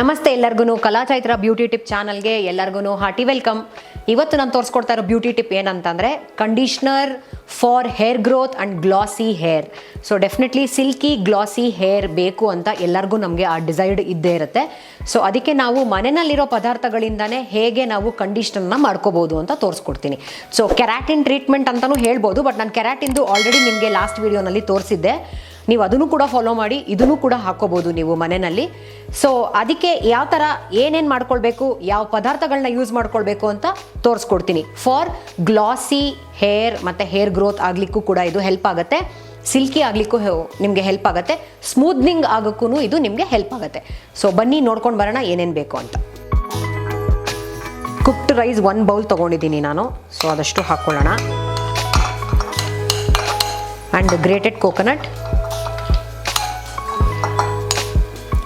ನಮಸ್ತೆ ಎಲ್ಲರಿಗೂ ಕಲಾಚೈತ್ರ beauty tip ಚಾನಲ್ಗೆ ಎಲ್ಲರಿಗೂ ಹಾರ್ಟಿ ವೆಲ್ಕಮ್. ಇವತ್ತು ನಾನು ತೋರಿಸ್ಕೊಡ್ತಾ ಇರೋ ಬ್ಯೂಟಿ ಟಿಪ್ ಏನಂತಂದರೆ conditioner for hair growth and glossy hair. So definitely silky glossy hair ಬೇಕು ಅಂತ ಎಲ್ಲರಿಗೂ ನಮಗೆ ಆ ಡಿಸೈರ್ಡ್ ಇದ್ದೇ ಇರುತ್ತೆ. ಸೊ ಅದಕ್ಕೆ ನಾವು ಮನೆಯಲ್ಲಿರೋ ಪದಾರ್ಥಗಳಿಂದನೇ ಹೇಗೆ ನಾವು ಕಂಡೀಷ್ನರ್ನ ಮಾಡ್ಕೋಬೋದು ಅಂತ ತೋರಿಸ್ಕೊಡ್ತೀನಿ. ಸೊ ಕೆರಾಟಿನ್ ಟ್ರೀಟ್ಮೆಂಟ್ ಅಂತಲೂ ಹೇಳ್ಬೋದು, ಬಟ್ ನಾನು ಕೆರಾಟಿನ್ದು ಆಲ್ರೆಡಿ ನಿಮಗೆ ಲಾಸ್ಟ್ ವಿಡಿಯೋನಲ್ಲಿ ತೋರಿಸಿದ್ದೆ. ನೀವು ಅದನ್ನು ಕೂಡ ಫಾಲೋ ಮಾಡಿ, ಇದನ್ನು ಕೂಡ ಹಾಕೋಬೋದು ನೀವು ಮನೆಯಲ್ಲಿ. ಸೊ ಅದಕ್ಕೆ ಯಾವ ಥರ ಏನೇನು ಮಾಡ್ಕೊಳ್ಬೇಕು, ಯಾವ ಪದಾರ್ಥಗಳನ್ನ ಯೂಸ್ ಮಾಡ್ಕೊಳ್ಬೇಕು ಅಂತ ತೋರಿಸ್ಕೊಡ್ತೀನಿ. ಫಾರ್ ಗ್ಲಾಸಿ ಹೇರ್ ಮತ್ತು ಹೇರ್ ಗ್ರೋತ್ ಆಗಲಿಕ್ಕೂ ಕೂಡ ಇದು ಹೆಲ್ಪ್ ಆಗುತ್ತೆ, ಸಿಲ್ಕಿ ಆಗಲಿಕ್ಕೂ ನಿಮಗೆ ಹೆಲ್ಪ್ ಆಗುತ್ತೆ, ಸ್ಮೂತ್ನಿಂಗ್ ಆಗೋಕ್ಕೂ ಇದು ನಿಮಗೆ ಹೆಲ್ಪ್ ಆಗುತ್ತೆ. ಸೊ ಬನ್ನಿ ನೋಡ್ಕೊಂಡು ಬರೋಣ ಏನೇನು ಬೇಕು ಅಂತ. ಕುಕ್ಡ್ ರೈಸ್ 1 ಬೌಲ್ ತೊಗೊಂಡಿದ್ದೀನಿ ನಾನು, ಸೊ ಅದಷ್ಟು ಹಾಕ್ಕೊಳ್ಳೋಣ. ಆ್ಯಂಡ್ ಗ್ರೇಟೆಡ್ ಕೋಕೋನಟ್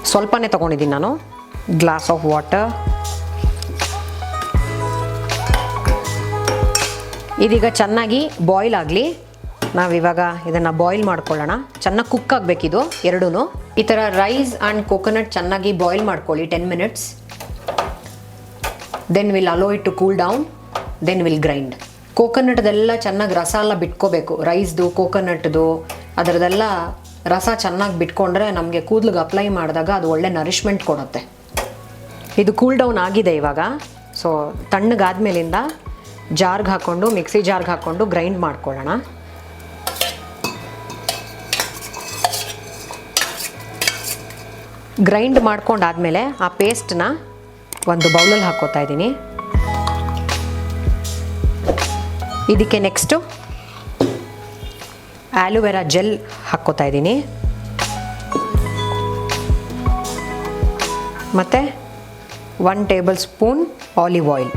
ಸ್ವಲ್ಪನೇ ತೊಗೊಂಡಿದ್ದೀನಿ ನಾನು. Glass of water. ಇದೀಗ ಚೆನ್ನಾಗಿ ಬಾಯ್ಲ್ ಆಗಲಿ. ನಾವಿವಾಗ ಇದನ್ನು ಬಾಯ್ಲ್ ಮಾಡ್ಕೊಳ್ಳೋಣ. ಚೆನ್ನಾಗಿ ಕುಕ್ ಆಗಬೇಕಿದು ಎರಡೂ. ಈ ಥರ ರೈಸ್ ಆ್ಯಂಡ್ ಕೋಕೋನಟ್ ಚೆನ್ನಾಗಿ ಬಾಯ್ಲ್ ಮಾಡ್ಕೊಳ್ಳಿ 10 minutes. Then will allow it to cool down, then will grind. ಕೋಕೋನಟ್ದೆಲ್ಲ ಚೆನ್ನಾಗಿ ರಸ ಎಲ್ಲ ಬಿಟ್ಕೋಬೇಕು. ರೈಸ್ದು, ಕೋಕೋನಟ್ದು ಅದರದೆಲ್ಲ ರಸ ಚೆನ್ನಾಗಿ ಬಿಟ್ಕೊಂಡ್ರೆ ನಮಗೆ ಕೂದಲಿಗೆ ಅಪ್ಲೈ ಮಾಡಿದಾಗ ಅದು ಒಳ್ಳೆ ನರಿಷ್ಮೆಂಟ್ ಕೊಡುತ್ತೆ. ಇದು ಕೂಲ್ ಡೌನ್ ಆಗಿದೆ ಇವಾಗ. ಸೊ ತಣ್ಣಗಾದ್ಮೇಲಿಂದ ಜಾರ್ಗೆ ಹಾಕ್ಕೊಂಡು, ಮಿಕ್ಸಿ ಜಾರ್ಗೆ ಹಾಕ್ಕೊಂಡು ಗ್ರೈಂಡ್ ಮಾಡ್ಕೊಳ್ಳೋಣ. ಗ್ರೈಂಡ್ ಮಾಡ್ಕೊಂಡಾದ್ಮೇಲೆ ಆ ಪೇಸ್ಟನ್ನ ಒಂದು ಬೌಲಲ್ಲಿ ಹಾಕ್ಕೋತಾ ಇದ್ದೀನಿ. ಇದಕ್ಕೆ ನೆಕ್ಸ್ಟು ಆಲೋವೆರಾ ಜೆಲ್ ಹಾಕ್ಕೋತಾ ಇದ್ದೀನಿ. ಮತ್ತು 1 table spoon olive oil.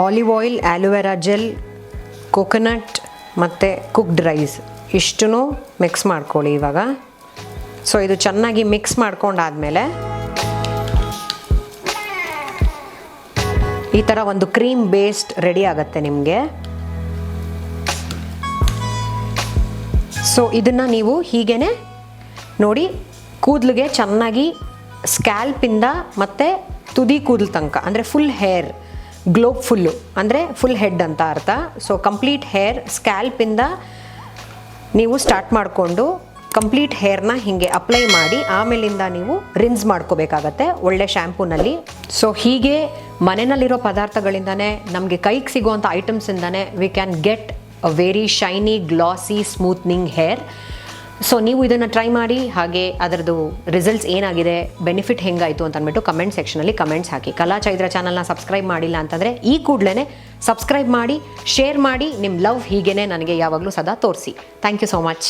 Olive oil, aloe vera gel, coconut ಮತ್ತು ಕುಕ್ಡ್ ರೈಸ್ ಇಷ್ಟೂ ಮಿಕ್ಸ್ ಮಾಡ್ಕೊಳ್ಳಿ ಇವಾಗ. ಸೊ ಇದು ಚೆನ್ನಾಗಿ ಮಿಕ್ಸ್ ಮಾಡ್ಕೊಂಡಾದ್ಮೇಲೆ ಈ ಥರ ಒಂದು ಕ್ರೀಮ್ ಬೇಸ್ಡ್ ರೆಡಿ ಆಗುತ್ತೆ ನಿಮಗೆ. ಸೊ ಇದನ್ನು ನೀವು ಹೀಗೇ ನೋಡಿ ಕೂದಲಿಗೆ ಚೆನ್ನಾಗಿ ಸ್ಕ್ಯಾಲ್ಪಿಂದ ಮತ್ತು ತುದಿ ಕೂದಲು ತನಕ, ಅಂದರೆ ಫುಲ್ ಹೇರ್ ಗ್ಲೋಬ್ ಫುಲ್ಲು ಅಂದರೆ ಫುಲ್ ಹೆಡ್ ಅಂತ ಅರ್ಥ. ಸೊ ಕಂಪ್ಲೀಟ್ ಹೇರ್ ಸ್ಕ್ಯಾಲ್ಪಿಂದ ನೀವು ಸ್ಟಾರ್ಟ್ ಮಾಡಿಕೊಂಡು ಕಂಪ್ಲೀಟ್ ಹೇರ್ನ ಹೀಗೆ ಅಪ್ಲೈ ಮಾಡಿ ಆಮೇಲಿಂದ ನೀವು ರಿನ್ಸ್ ಮಾಡ್ಕೋಬೇಕಾಗತ್ತೆ ಒಳ್ಳೆ ಶ್ಯಾಂಪೂನಲ್ಲಿ. ಸೊ ಹೀಗೆ ಮನೆಯಲ್ಲಿರೋ ಪದಾರ್ಥಗಳಿಂದನೇ ನಮಗೆ ಕೈಗೆ ಸಿಗುವಂಥ ಐಟಮ್ಸಿಂದನೇ we can get a very shiny glossy smoothening hair. So ನೀವು ಇದನ್ನು ಟ್ರೈ ಮಾಡಿ, ಹಾಗೆ ಅದರದ್ದು ರಿಸಲ್ಟ್ಸ್ ಏನಾಗಿದೆ, ಬೆನಿಫಿಟ್ ಹೆಂಗಾಯಿತು ಅಂತ ಅಂದ್ಬಿಟ್ಟು ಕಮೆಂಟ್ ಸೆಕ್ಷನಲ್ಲಿ ಕಮೆಂಟ್ಸ್ ಹಾಕಿ. ಕಲಾಚೈತ್ರ ಚಾನಲ್ನ ಸಬ್ಸ್ಕ್ರೈಬ್ ಮಾಡಿಲ್ಲ ಅಂತಂದರೆ ಈ ಕೂಡಲೇ ಸಬ್ಸ್ಕ್ರೈಬ್ ಮಾಡಿ, ಶೇರ್ ಮಾಡಿ. ನಿಮ್ಮ ಲವ್ ಹೀಗೇ ನನಗೆ ಯಾವಾಗಲೂ ಸದಾ ತೋರಿಸಿ. Thank you so much.